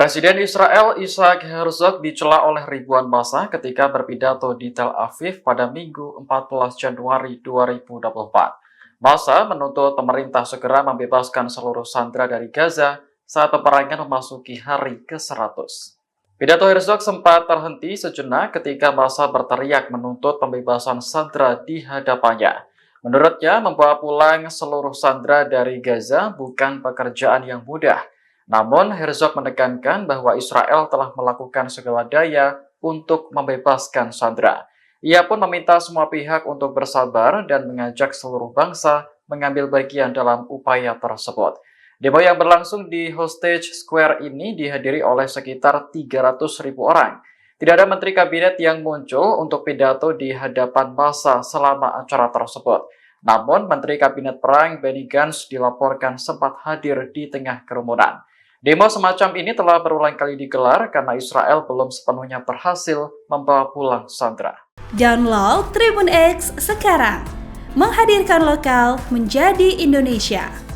Presiden Israel Isaac Herzog dicela oleh ribuan massa ketika berpidato di Tel Aviv pada Minggu 14 Januari 2024. Massa menuntut pemerintah segera membebaskan seluruh sandera dari Gaza saat peperangan memasuki hari ke-100. Pidato Herzog sempat terhenti sejenak ketika massa berteriak menuntut pembebasan sandera di hadapannya. Menurutnya, membawa pulang seluruh sandera dari Gaza bukan pekerjaan yang mudah. Namun, Herzog menekankan bahwa Israel telah melakukan segala daya untuk membebaskan sandera. Ia pun meminta semua pihak untuk bersabar dan mengajak seluruh bangsa mengambil bagian dalam upaya tersebut. Demo yang berlangsung di Hostage Square ini dihadiri oleh sekitar 300.000 orang. Tidak ada menteri kabinet yang muncul untuk pidato di hadapan massa selama acara tersebut. Namun, Menteri Kabinet Perang Benny Gantz dilaporkan sempat hadir di tengah kerumunan. Demo semacam ini telah berulang kali digelar karena Israel belum sepenuhnya berhasil membawa pulang sandera. Download Tribun X sekarang, menghadirkan lokal menjadi Indonesia.